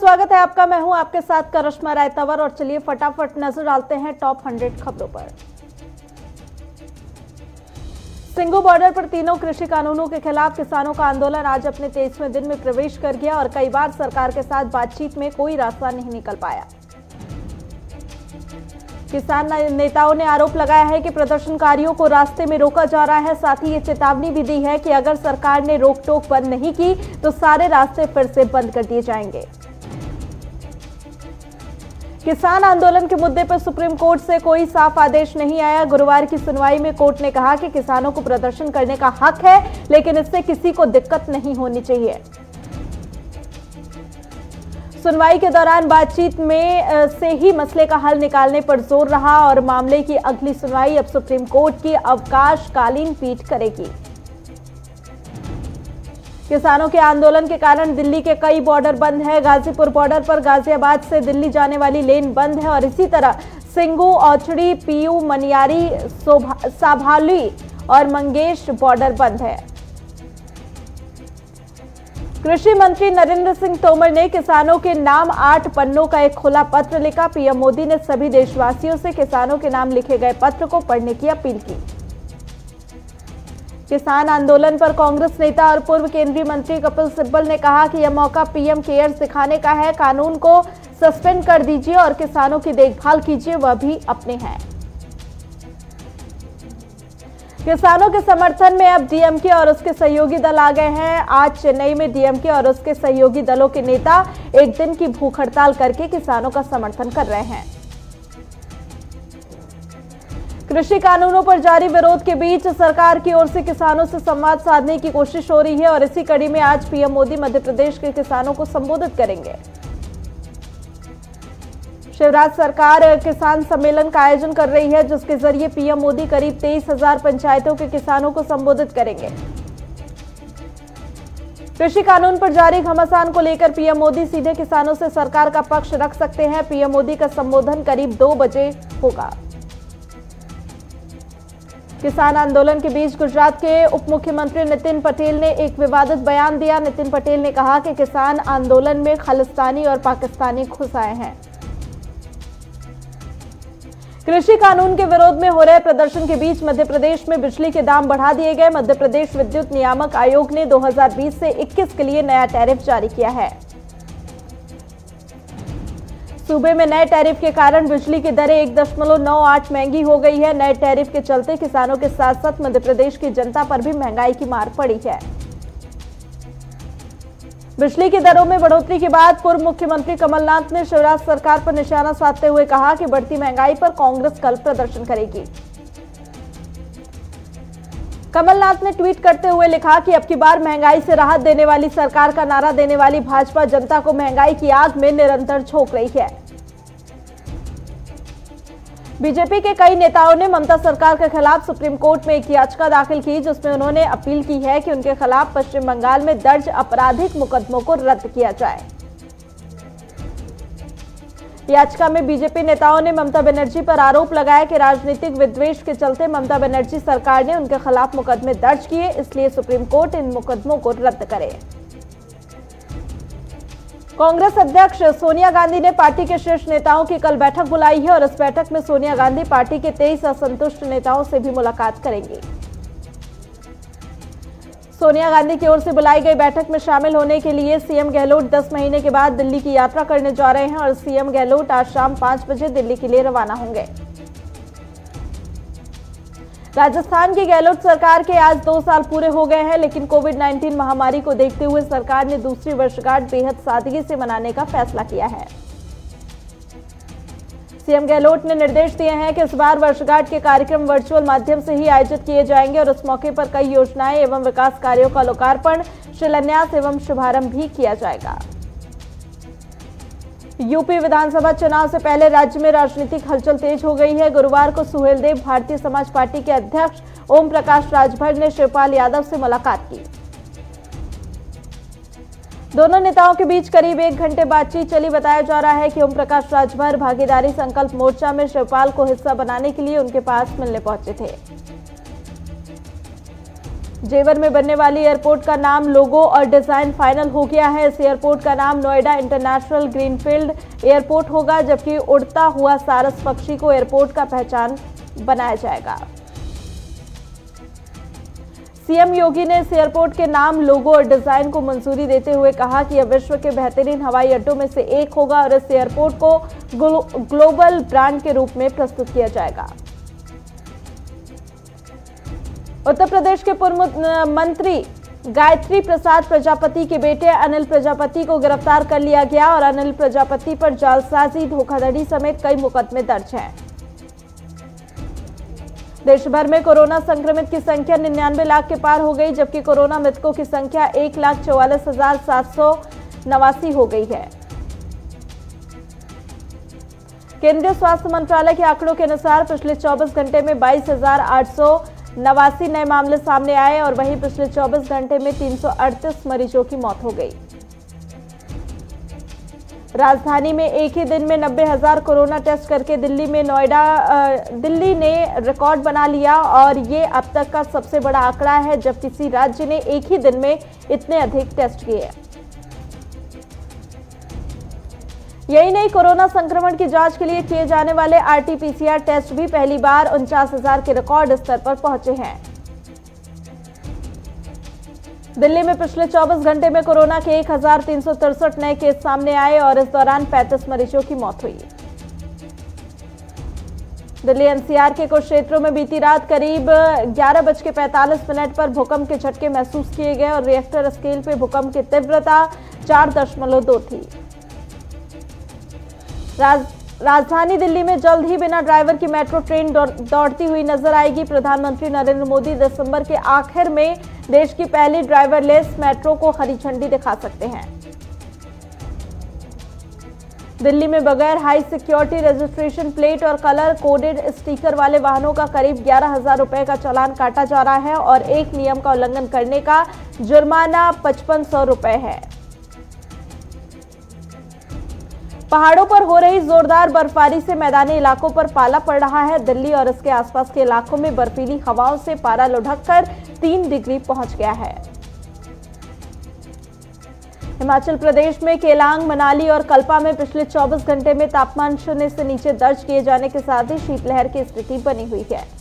स्वागत है आपका। मैं हूं आपके साथ करिश्मा रायतवर और चलिए फटाफट नजर डालते हैं टॉप 100 खबरों पर। सिंगू बॉर्डर पर तीनों कृषि कानूनों के खिलाफ किसानों का आंदोलन आज अपने 23वें दिन में प्रवेश कर गया और कई बार सरकार के साथ बातचीत में कोई रास्ता नहीं निकल पाया। किसान नेताओं ने आरोप लगाया है कि प्रदर्शनकारियों को रास्ते में रोका जा रहा है। साथ ही ये चेतावनी भी दी है कि अगर सरकार ने रोक टोक बंद नहीं की तो सारे रास्ते फिर से बंद कर दिए जाएंगे। किसान आंदोलन के मुद्दे पर सुप्रीम कोर्ट से कोई साफ आदेश नहीं आया। गुरुवार की सुनवाई में कोर्ट ने कहा कि किसानों को प्रदर्शन करने का हक है, लेकिन इससे किसी को दिक्कत नहीं होनी चाहिए। सुनवाई के दौरान बातचीत में से ही मसले का हल निकालने पर जोर रहा और मामले की अगली सुनवाई अब सुप्रीम कोर्ट की अवकाशकालीन पीठ करेगी। किसानों के आंदोलन के कारण दिल्ली के कई बॉर्डर बंद है। गाजीपुर बॉर्डर पर गाजियाबाद से दिल्ली जाने वाली लेन बंद है और इसी तरह सिंगू, औचड़ी, पीयू, मनियारी, साभाली और मंगेश बॉर्डर बंद है। कृषि मंत्री नरेंद्र सिंह तोमर ने किसानों के नाम 8 पन्नों का एक खुला पत्र लिखा। पीएम मोदी ने सभी देशवासियों से किसानों के नाम लिखे गए पत्र को पढ़ने की अपील की। किसान आंदोलन पर कांग्रेस नेता और पूर्व केंद्रीय मंत्री कपिल सिब्बल ने कहा कि यह मौका पीएम केयर्स दिखाने का है। कानून को सस्पेंड कर दीजिए और किसानों की देखभाल कीजिए, वह भी अपने हैं। किसानों के समर्थन में अब डीएमके और उसके सहयोगी दल आ गए हैं। आज चेन्नई में डीएमके और उसके सहयोगी दलों के नेता एक दिन की भूख हड़ताल करके किसानों का समर्थन कर रहे हैं। कृषि कानूनों पर जारी विरोध के बीच सरकार की ओर से किसानों से संवाद साधने की कोशिश हो रही है और इसी कड़ी में आज पीएम मोदी मध्य प्रदेश के किसानों को संबोधित करेंगे। शिवराज सरकार किसान सम्मेलन का आयोजन कर रही है, जिसके जरिए पीएम मोदी करीब 23,000 पंचायतों के किसानों को संबोधित करेंगे। कृषि कानून पर जारी घमासान को लेकर पीएम मोदी सीधे किसानों से सरकार का पक्ष रख सकते हैं। पीएम मोदी का संबोधन करीब 2 बजे होगा। किसान आंदोलन के बीच गुजरात के उप मुख्यमंत्री नितिन पटेल ने एक विवादित बयान दिया। नितिन पटेल ने कहा कि किसान आंदोलन में खालिस्तानी और पाकिस्तानी घुस आए हैं। कृषि कानून के विरोध में हो रहे प्रदर्शन के बीच मध्य प्रदेश में बिजली के दाम बढ़ा दिए गए। मध्य प्रदेश विद्युत नियामक आयोग ने 2020 से 21 के लिए नया टैरिफ जारी किया है। सूबे में नए टैरिफ के कारण बिजली की दरें 1.98 महंगी हो गई है। नए टैरिफ के चलते किसानों के साथ साथ मध्य प्रदेश की जनता पर भी महंगाई की मार पड़ी है। बिजली की दरों में बढ़ोतरी के बाद पूर्व मुख्यमंत्री कमलनाथ ने शिवराज सरकार पर निशाना साधते हुए कहा कि बढ़ती महंगाई पर कांग्रेस कल प्रदर्शन करेगी। कमलनाथ ने ट्वीट करते हुए लिखा कि अब की बार महंगाई से राहत देने वाली सरकार का नारा देने वाली भाजपा जनता को महंगाई की आग में निरंतर झोंक रही है। बीजेपी के कई नेताओं ने ममता सरकार के खिलाफ सुप्रीम कोर्ट में एक याचिका दाखिल की, जिसमें उन्होंने अपील की है कि उनके खिलाफ पश्चिम बंगाल में दर्ज आपराधिक मुकदमों को रद्द किया जाए। याचिका में बीजेपी नेताओं ने ममता बनर्जी पर आरोप लगाया कि राजनीतिक विद्वेष के चलते ममता बनर्जी सरकार ने उनके खिलाफ मुकदमे दर्ज किए, इसलिए सुप्रीम कोर्ट इन मुकदमों को रद्द करे। कांग्रेस अध्यक्ष सोनिया गांधी ने पार्टी के शीर्ष नेताओं की कल बैठक बुलाई है और इस बैठक में सोनिया गांधी पार्टी के 23 असंतुष्ट नेताओं से भी मुलाकात करेंगी। सोनिया गांधी की ओर से बुलाई गई बैठक में शामिल होने के लिए सीएम गहलोत 10 महीने के बाद दिल्ली की यात्रा करने जा रहे हैं और सीएम गहलोत आज शाम 5 बजे दिल्ली के लिए रवाना होंगे। राजस्थान की गहलोत सरकार के आज 2 साल पूरे हो गए हैं, लेकिन कोविड-19 महामारी को देखते हुए सरकार ने दूसरी वर्षगांठ बेहद सादगी से मनाने का फैसला किया है। सीएम गहलोत ने निर्देश दिए हैं कि इस बार वर्षगांठ के कार्यक्रम वर्चुअल माध्यम से ही आयोजित किए जाएंगे और इस मौके पर कई योजनाएं एवं विकास कार्यों का लोकार्पण, शिलान्यास एवं शुभारंभ भी किया जाएगा। यूपी विधानसभा चुनाव से पहले राज्य में राजनीतिक हलचल तेज हो गई है। गुरुवार को सुहेलदेव भारतीय समाज पार्टी के अध्यक्ष ओम प्रकाश राजभर ने शिवपाल यादव से मुलाकात की। दोनों नेताओं के बीच करीब 1 घंटे बातचीत चली। बताया जा रहा है कि ओम प्रकाश राजभर भागीदारी संकल्प मोर्चा में शिवपाल को हिस्सा बनाने के लिए उनके पास मिलने पहुंचे थे। जेवर में बनने वाली एयरपोर्ट का नाम, लोगो और डिजाइन फाइनल हो गया है। इस एयरपोर्ट का नाम नोएडा इंटरनेशनल ग्रीनफील्ड एयरपोर्ट होगा, जबकि उड़ता हुआ सारस पक्षी को एयरपोर्ट का पहचान बनाया जाएगा। सीएम योगी ने इस एयरपोर्ट के नाम, लोगो और डिजाइन को मंजूरी देते हुए कहा कि यह विश्व के बेहतरीन हवाई अड्डों में से एक होगा और इस एयरपोर्ट को ग्लोबल ब्रांड के रूप में प्रस्तुत किया जाएगा। उत्तर प्रदेश के पूर्व मंत्री गायत्री प्रसाद प्रजापति के बेटे अनिल प्रजापति को गिरफ्तार कर लिया गया और अनिल प्रजापति पर जालसाजी, धोखाधड़ी समेत कई मुकदमे दर्ज हैं। देश भर में कोरोना संक्रमित की संख्या 99 लाख के पार हो गई, जबकि कोरोना मृतकों की संख्या 1,44,789 हो गई है। केंद्रीय स्वास्थ्य मंत्रालय के आंकड़ों के अनुसार पिछले 24 घंटे में 22,889 नए मामले सामने आए और वहीं पिछले 24 घंटे में 338 मरीजों की मौत हो गई। राजधानी में एक ही दिन में 90,000 कोरोना टेस्ट करके दिल्ली ने रिकॉर्ड बना लिया और ये अब तक का सबसे बड़ा आंकड़ा है जब किसी राज्य ने एक ही दिन में इतने अधिक टेस्ट किए। यही नहीं, कोरोना संक्रमण की जांच के लिए किए जाने वाले आरटी-पीसीआर टेस्ट भी पहली बार 49,000 के रिकॉर्ड स्तर पर पहुंचे हैं। दिल्ली में पिछले 24 घंटे में कोरोना के 1,363 नए केस सामने आए और इस दौरान 35 मरीजों की मौत हुई। दिल्ली एनसीआर के कुछ क्षेत्रों में बीती रात करीब 11:45 पर भूकंप के झटके महसूस किए गए और रिएक्टर स्केल पे भूकंप की तीव्रता 4.2 थी। राजधानी दिल्ली में जल्द ही बिना ड्राइवर की मेट्रो ट्रेन दौड़ती हुई नजर आएगी। प्रधानमंत्री नरेंद्र मोदी दिसंबर के आखिर में देश की पहली ड्राइवरलेस मेट्रो को हरी झंडी दिखा सकते हैं। दिल्ली में बगैर हाई सिक्योरिटी रजिस्ट्रेशन प्लेट और कलर कोडेड स्टिकर वाले वाहनों का करीब 11,000 रुपए का चालान काटा जा रहा है और एक नियम का उल्लंघन करने का जुर्माना 5,500 रुपए है। पहाड़ों पर हो रही जोरदार बर्फबारी से मैदानी इलाकों पर पाला पड़ रहा है। दिल्ली और इसके आसपास के इलाकों में बर्फीली हवाओं से पारा लुढ़ककर 3 डिग्री पहुंच गया है। हिमाचल प्रदेश में केलांग, मनाली और कल्पा में पिछले 24 घंटे में तापमान 0 से नीचे दर्ज किए जाने के साथ ही शीतलहर की स्थिति बनी हुई है।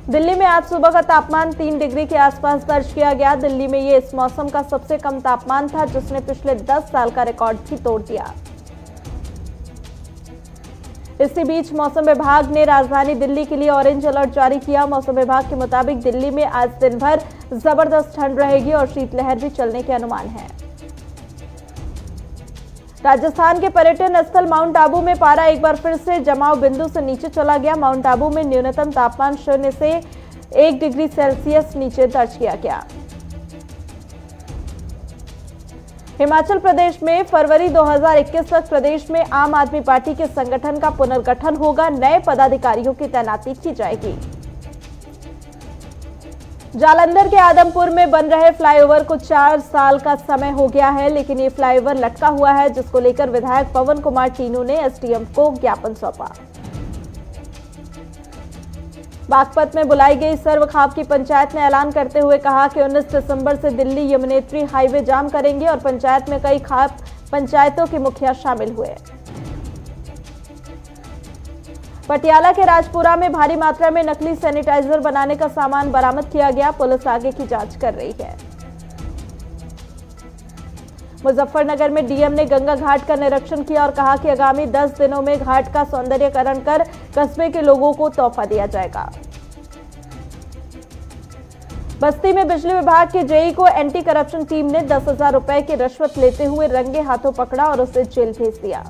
दिल्ली में आज सुबह का तापमान 3 डिग्री के आसपास दर्ज किया गया। दिल्ली में ये इस मौसम का सबसे कम तापमान था, जिसने पिछले 10 साल का रिकॉर्ड भी तोड़ दिया। इसी बीच मौसम विभाग ने राजधानी दिल्ली के लिए ऑरेंज अलर्ट जारी किया। मौसम विभाग के मुताबिक दिल्ली में आज दिन भर जबरदस्त ठंड रहेगी और शीतलहर भी चलने के अनुमान है। राजस्थान के पर्यटन स्थल माउंट आबू में पारा एक बार फिर से जमाव बिंदु से नीचे चला गया। माउंट आबू में न्यूनतम तापमान 0 से 1 डिग्री सेल्सियस नीचे दर्ज किया गया। हिमाचल प्रदेश में फरवरी 2021 तक प्रदेश में आम आदमी पार्टी के संगठन का पुनर्गठन होगा। नए पदाधिकारियों की तैनाती की जाएगी। जालंधर के आदमपुर में बन रहे फ्लाईओवर को 4 साल का समय हो गया है, लेकिन ये फ्लाईओवर लटका हुआ है, जिसको लेकर विधायक पवन कुमार टीनू ने एसडीएम को ज्ञापन सौंपा। बागपत में बुलाई गई सर्वखाप की पंचायत ने ऐलान करते हुए कहा कि 19 दिसंबर से दिल्ली यमुनेत्री हाईवे जाम करेंगे और पंचायत में कई खाप पंचायतों के मुखिया शामिल हुए। पटियाला के राजपुरा में भारी मात्रा में नकली सैनिटाइजर बनाने का सामान बरामद किया गया। पुलिस आगे की जांच कर रही है। मुजफ्फरनगर में डीएम ने गंगा घाट का निरीक्षण किया और कहा कि आगामी 10 दिनों में घाट का सौंदर्यीकरण कर कस्बे के लोगों को तोहफा दिया जाएगा। बस्ती में बिजली विभाग के जेई को एंटी करप्शन टीम ने 10,000 रुपए की रिश्वत लेते हुए रंगे हाथों पकड़ा और उसे जेल भेज दिया।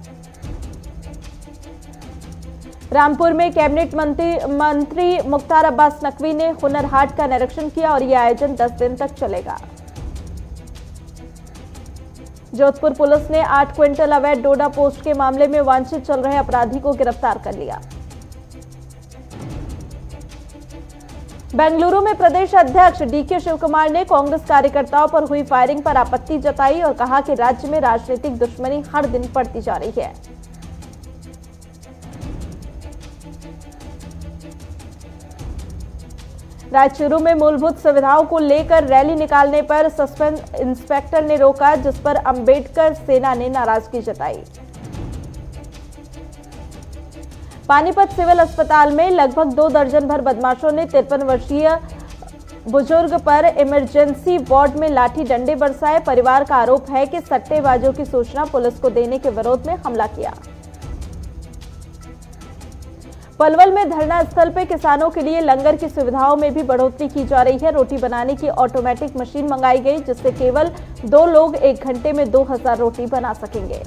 रामपुर में कैबिनेट मंत्री मुख्तार अब्बास नकवी ने हुनर हाट का निरीक्षण किया और यह आयोजन 10 दिन तक चलेगा। जोधपुर पुलिस ने 8 क्विंटल अवैध डोडा पोस्ट के मामले में वांछित चल रहे अपराधी को गिरफ्तार कर लिया। बेंगलुरु में प्रदेश अध्यक्ष डीके शिवकुमार ने कांग्रेस कार्यकर्ताओं पर हुई फायरिंग पर आपत्ति जताई और कहा कि राज्य में राजनीतिक दुश्मनी हर दिन बढ़ती जा रही है। रायचूरू में मूलभूत सुविधाओं को लेकर रैली निकालने पर सस्पेंड इंस्पेक्टर ने रोका, जिस पर अंबेडकर सेना ने नाराजगी जताई। पानीपत सिविल अस्पताल में लगभग 2 दर्जन भर बदमाशों ने 53 वर्षीय बुजुर्ग पर इमरजेंसी वार्ड में लाठी डंडे बरसाए। परिवार का आरोप है कि सट्टेबाजों की सूचना पुलिस को देने के विरोध में हमला किया। पलवल में धरना स्थल पर किसानों के लिए लंगर की सुविधाओं में भी बढ़ोतरी की जा रही है। रोटी बनाने की ऑटोमेटिक मशीन मंगाई गई, जिससे केवल 2 लोग 1 घंटे में 2000 रोटी बना सकेंगे।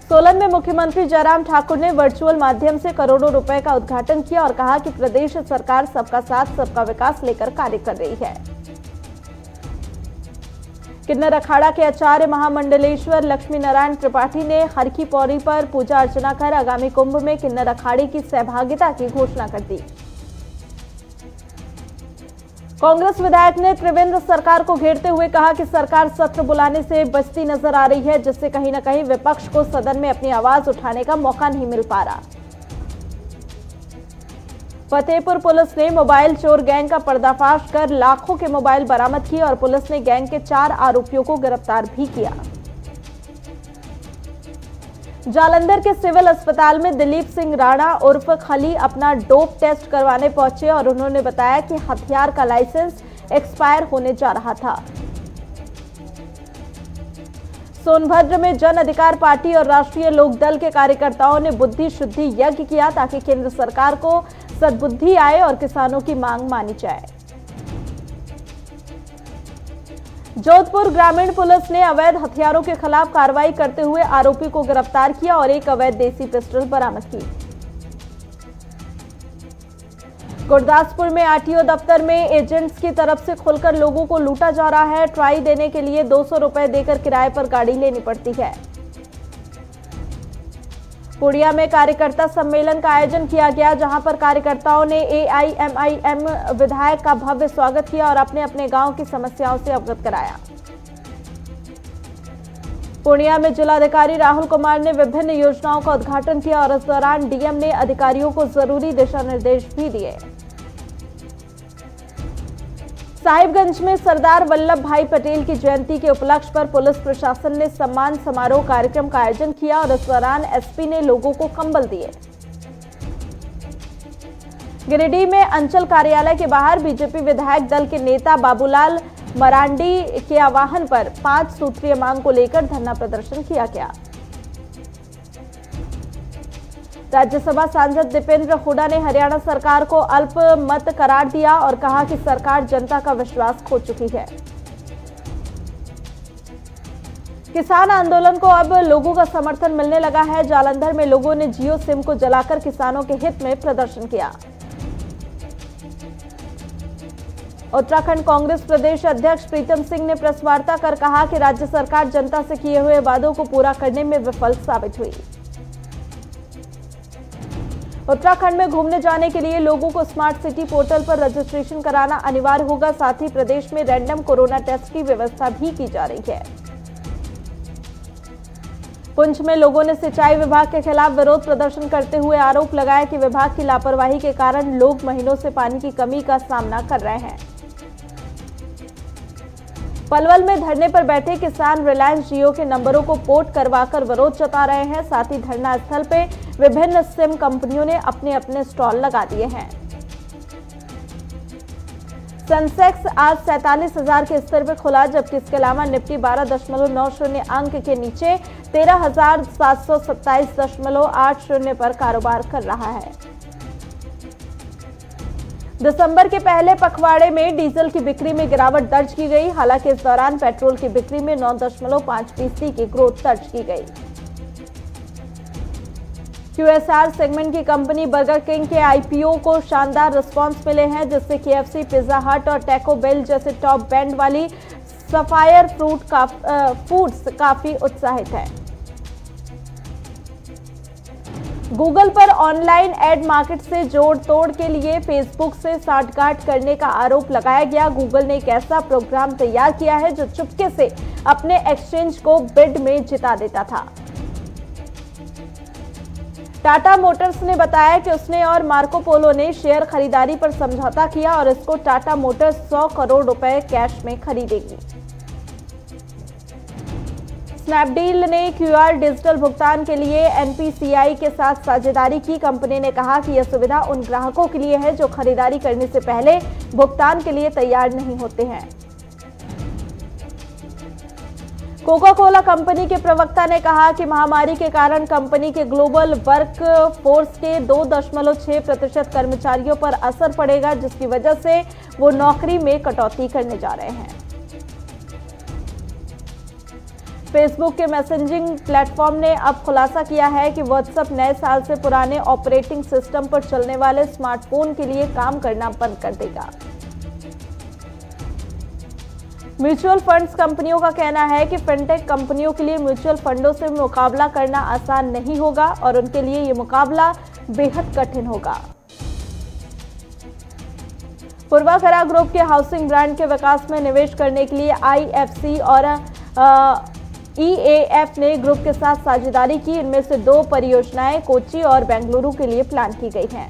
सोलन में मुख्यमंत्री जयराम ठाकुर ने वर्चुअल माध्यम से करोड़ों रुपए का उद्घाटन किया और कहा कि प्रदेश सरकार सबका साथ सबका विकास लेकर कार्य कर रही है। किन्नर अखाड़ा के आचार्य महामंडलेश्वर लक्ष्मी नारायण त्रिपाठी ने हर की पौड़ी पर पूजा अर्चना कर आगामी कुंभ में किन्नर अखाड़े की सहभागिता की घोषणा कर दी। कांग्रेस विधायक ने त्रिवेंद्र सरकार को घेरते हुए कहा कि सरकार सत्र बुलाने से बचती नजर आ रही है, जिससे कहीं न कहीं विपक्ष को सदन में अपनी आवाज उठाने का मौका नहीं मिल पा रहा। फतेहपुर पुलिस ने मोबाइल चोर गैंग का पर्दाफाश कर लाखों के मोबाइल बरामद किए और पुलिस ने गैंग के 4 आरोपियों को गिरफ्तार भी किया। जालंधर के सिविल अस्पताल में दिलीप सिंह राणा उर्फ खली अपना डोप टेस्ट करवाने पहुंचे और उन्होंने बताया कि हथियार का लाइसेंस एक्सपायर होने जा रहा था। सोनभद्र में जन अधिकार पार्टी और राष्ट्रीय लोकदल के कार्यकर्ताओं ने बुद्धि शुद्धि यज्ञ किया ताकि केंद्र सरकार को सद्बुद्धि आए और किसानों की मांग मानी जाए। जोधपुर ग्रामीण पुलिस ने अवैध हथियारों के खिलाफ कार्रवाई करते हुए आरोपी को गिरफ्तार किया और एक अवैध देसी पिस्टल बरामद की। गुरदासपुर में आरटीओ दफ्तर में एजेंट्स की तरफ से खुलकर लोगों को लूटा जा रहा है। ट्राई देने के लिए 200 रुपए देकर किराए पर गाड़ी लेनी पड़ती है। पुड़िया में कार्यकर्ता सम्मेलन का आयोजन किया गया, जहां पर कार्यकर्ताओं ने एआईएमआईएम विधायक का भव्य स्वागत किया और अपने अपने गांव की समस्याओं से अवगत कराया। पूर्णिया में जिलाधिकारी राहुल कुमार ने विभिन्न योजनाओं का उद्घाटन किया और इस दौरान डीएम ने अधिकारियों को जरूरी दिशा निर्देश भी दिए। साहिबगंज में सरदार वल्लभ भाई पटेल की जयंती के उपलक्ष्य पर पुलिस प्रशासन ने सम्मान समारोह कार्यक्रम का आयोजन किया और इस दौरान एसपी ने लोगों को कंबल दिए। गिरिडीह में अंचल कार्यालय के बाहर बीजेपी विधायक दल के नेता बाबूलाल मरांडी के आह्वान पर 5 सूत्रीय मांग को लेकर धरना प्रदर्शन किया गया। राज्यसभा सांसद दीपेंद्र हुड्डा ने हरियाणा सरकार को अल्पमत करार दिया और कहा कि सरकार जनता का विश्वास खो चुकी है। किसान आंदोलन को अब लोगों का समर्थन मिलने लगा है। जालंधर में लोगों ने जियो सिम को जलाकर किसानों के हित में प्रदर्शन किया। उत्तराखंड कांग्रेस प्रदेश अध्यक्ष प्रीतम सिंह ने प्रेस वार्ता कर कहा कि राज्य सरकार जनता से किए हुए वादों को पूरा करने में विफल साबित हुई। उत्तराखंड में घूमने जाने के लिए लोगों को स्मार्ट सिटी पोर्टल पर रजिस्ट्रेशन कराना अनिवार्य होगा। साथ ही प्रदेश में रैंडम कोरोना टेस्ट की व्यवस्था भी की जा रही है। पुंछ में लोगों ने सिंचाई विभाग के खिलाफ विरोध प्रदर्शन करते हुए आरोप लगाया कि विभाग की लापरवाही के कारण लोग महीनों से पानी की कमी का सामना कर रहे हैं। पलवल में धरने पर बैठे किसान रिलायंस जियो के नंबरों को पोर्ट करवाकर विरोध जता रहे हैं। साथ ही धरना स्थल पे विभिन्न सिम कंपनियों ने अपने अपने स्टॉल लगा दिए हैं। सेंसेक्स आज 47,000 के स्तर पर खुला, जबकि इसके अलावा निफ्टी 12.90 अंक के नीचे 13,727.80 पर कारोबार कर रहा है। दिसंबर के पहले पखवाड़े में डीजल की बिक्री में गिरावट दर्ज की गई। हालांकि इस दौरान पेट्रोल की बिक्री में 9.5% की ग्रोथ दर्ज की गई। QSR सेगमेंट की कंपनी बर्गर किंग के आईपीओ को शानदार रिस्पांस मिले हैं, जिससे KFC, पिज्जा हट और टैको बेल जैसे टॉप बैंड वाली सफायर फूड्स काफी उत्साहित है। गूगल पर ऑनलाइन एड मार्केट से जोड़ तोड़ के लिए फेसबुक से साठगांठ करने का आरोप लगाया गया। गूगल ने एक ऐसा प्रोग्राम तैयार किया है जो चुपके से अपने एक्सचेंज को बिड में जिता देता था। टाटा मोटर्स ने बताया कि उसने और मार्को पोलो ने शेयर खरीदारी पर समझौता किया और इसको टाटा मोटर्स 100 करोड़ रुपए कैश में खरीदेगी। स्नैपडील ने क्यूआर डिजिटल भुगतान के लिए एनपीसीआई के साथ साझेदारी की। कंपनी ने कहा कि यह सुविधा उन ग्राहकों के लिए है जो खरीदारी करने से पहले भुगतान के लिए तैयार नहीं होते हैं। कोका कोला कंपनी के प्रवक्ता ने कहा कि महामारी के कारण कंपनी के ग्लोबल वर्क फोर्स के 2.6% कर्मचारियों पर असर पड़ेगा, जिसकी वजह से वो नौकरी में कटौती करने जा रहे हैं। फेसबुक के मैसेजिंग प्लेटफॉर्म ने अब खुलासा किया है कि व्हाट्सएप नए साल से पुराने ऑपरेटिंग सिस्टम पर चलने वाले स्मार्टफोन के लिए काम करना बंद कर देगा। म्यूचुअल फंड्स कंपनियों का कहना है कि फिनटेक कंपनियों के लिए म्यूचुअल फंडों से मुकाबला करना आसान नहीं होगा और उनके लिए ये मुकाबला बेहद कठिन होगा। पूर्वाकरा ग्रुप के हाउसिंग ब्रांड के विकास में निवेश करने के लिए आईएफसी और ईएएफ ने ग्रुप के साथ साझेदारी की। इनमें से 2 परियोजनाएं कोच्चि और बेंगलुरु के लिए प्लान की गई हैं।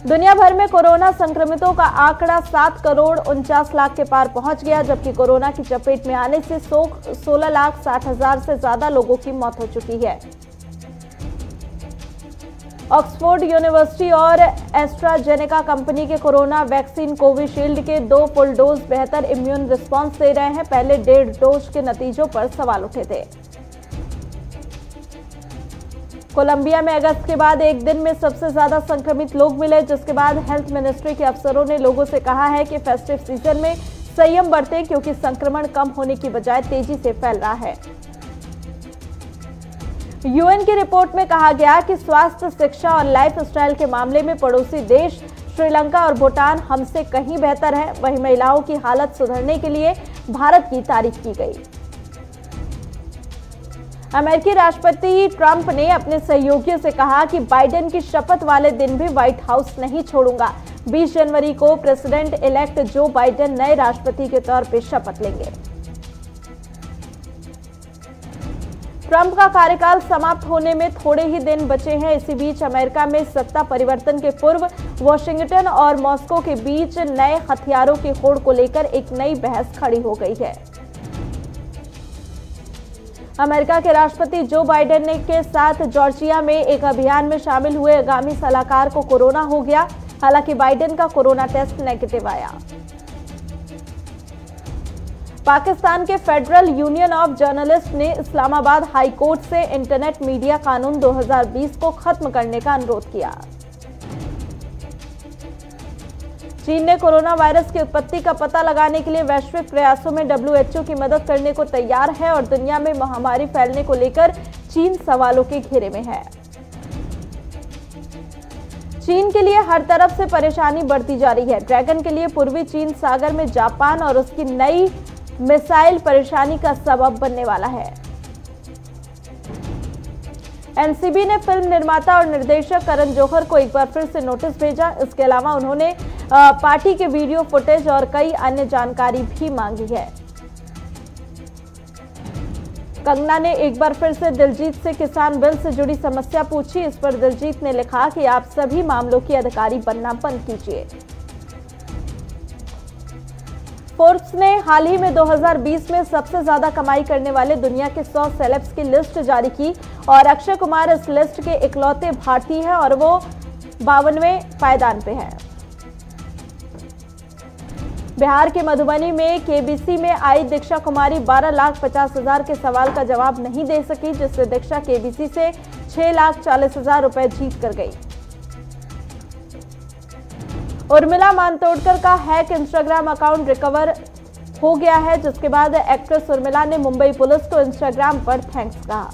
दुनिया भर में कोरोना संक्रमितों का आंकड़ा 7 करोड़ 49 लाख के पार पहुंच गया, जबकि कोरोना की चपेट में आने से 16,60,000 से ज्यादा लोगों की मौत हो चुकी है। ऑक्सफोर्ड यूनिवर्सिटी और एस्ट्राजेनेका कंपनी के कोरोना वैक्सीन कोविशील्ड के 2 फुल डोज बेहतर इम्यून रिस्पांस दे रहे हैं। पहले 1.5 डोज के नतीजों पर सवाल उठे थे। कोलंबिया में अगस्त के बाद एक दिन में सबसे ज्यादा संक्रमित लोग मिले, जिसके बाद हेल्थ मिनिस्ट्री के अफसरों ने लोगों से कहा है कि फेस्टिव सीजन में संयम बरतें, क्योंकि संक्रमण कम होने की बजाय तेजी से फैल रहा है। यूएन की रिपोर्ट में कहा गया कि स्वास्थ्य, शिक्षा और लाइफस्टाइल के मामले में पड़ोसी देश श्रीलंका और भूटान हमसे कहीं बेहतर है। वहीं महिलाओं की हालत सुधरने के लिए भारत की तारीफ की गई। अमेरिकी राष्ट्रपति ट्रंप ने अपने सहयोगियों से कहा कि बाइडेन की शपथ वाले दिन भी व्हाइट हाउस नहीं छोड़ूंगा। 20 जनवरी को प्रेसिडेंट इलेक्ट जो बाइडेन नए राष्ट्रपति के तौर पर शपथ लेंगे। ट्रंप का कार्यकाल समाप्त होने में थोड़े ही दिन बचे हैं। इसी बीच अमेरिका में सत्ता परिवर्तन के पूर्व वॉशिंगटन और मॉस्को के बीच नए हथियारों की होड़ को लेकर एक नई बहस खड़ी हो गई है। अमेरिका के राष्ट्रपति जो बाइडेन के साथ जॉर्जिया में एक अभियान में शामिल हुए आगामी सलाहकार को कोरोना हो गया। हालांकि बाइडेन का कोरोना टेस्ट नेगेटिव आया। पाकिस्तान के फेडरल यूनियन ऑफ जर्नलिस्ट ने इस्लामाबाद हाई कोर्ट से इंटरनेट मीडिया कानून 2020 को खत्म करने का अनुरोध किया। चीन ने कोरोना वायरस की उत्पत्ति का पता लगाने के लिए वैश्विक प्रयासों में डब्ल्यूएचओ की मदद करने को तैयार है और दुनिया में महामारी फैलने को लेकर चीन सवालों के घेरे में है। चीन के लिए हर तरफ से परेशानी बढ़ती जा रही है। ड्रैगन के लिए पूर्वी चीन सागर में जापान और उसकी नई मिसाइल परेशानी का सबब बनने वाला है। एनसीबी ने फिल्म निर्माता और निर्देशक करण जौहर को एक बार फिर से नोटिस भेजा। इसके अलावा उन्होंने पार्टी के वीडियो फुटेज और कई अन्य जानकारी भी मांगी है। कंगना ने एक बार फिर से दिलजीत से किसान बिल से जुड़ी समस्या पूछी। इस पर दिलजीत ने लिखा कि आप सभी मामलों के अधिकारी बनना बंद कीजिए। फोर्ब्स ने हाल ही में 2020 में सबसे ज्यादा कमाई करने वाले दुनिया के 100 सेलेब्स की लिस्ट जारी की और अक्षय कुमार इस लिस्ट के इकलौते भारतीय हैं और वो 52वें पायदान पे है। बिहार के मधुबनी में केबीसी में आई दीक्षा कुमारी 12,50,000 के सवाल का जवाब नहीं दे सकी, जिससे दीक्षा केबीसी से 6,40,000 रुपए जीत कर गई। उर्मिला मातोंडकर का हैक इंस्टाग्राम अकाउंट रिकवर हो गया है, जिसके बाद एक्ट्रेस उर्मिला ने मुंबई पुलिस को इंस्टाग्राम पर थैंक्स कहा।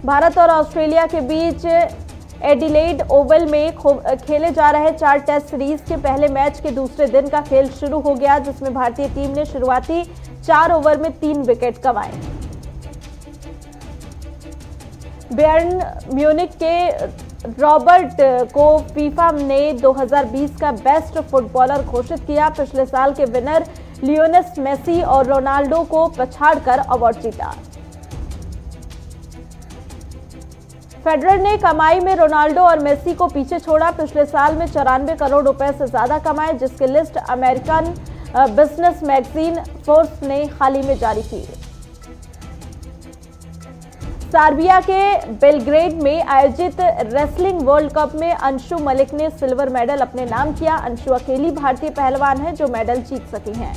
भारत और ऑस्ट्रेलिया के बीच एडिलेड ओवल में खेले जा रहे 4 टेस्ट सीरीज के पहले मैच के दूसरे दिन का खेल शुरू हो गया, जिसमें भारतीय टीम ने शुरुआती 4 ओवर में 3 विकेट गंवाए। बायर्न म्यूनिख के रॉबर्ट को फीफा ने 2020 का बेस्ट फुटबॉलर घोषित किया। पिछले साल के विनर लियोनेल मेसी और रोनाल्डो को पछाड़कर अवार्ड जीता। फेडरर ने कमाई में रोनाल्डो और मेसी को पीछे छोड़ा। पिछले साल में 94 करोड़ रुपए से ज्यादा कमाए, जिसकी list American business magazine Forbes ने हाल ही में जारी की। सर्बिया के बेलग्रेड में आयोजित रेसलिंग वर्ल्ड कप में अंशु मलिक ने सिल्वर मेडल अपने नाम किया। अंशु अकेली भारतीय पहलवान है जो मेडल जीत सकी हैं।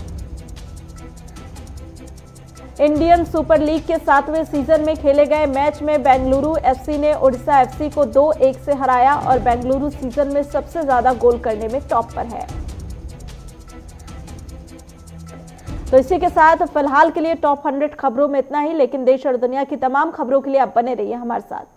इंडियन सुपर लीग के 7वें सीजन में खेले गए मैच में बेंगलुरु एफसी ने उड़ीसा एफसी को 2-1 से हराया और बेंगलुरु सीजन में सबसे ज्यादा गोल करने में टॉप पर है। तो इसी के साथ फिलहाल के लिए टॉप 100 खबरों में इतना ही, लेकिन देश और दुनिया की तमाम खबरों के लिए आप बने रहिए हमारे साथ।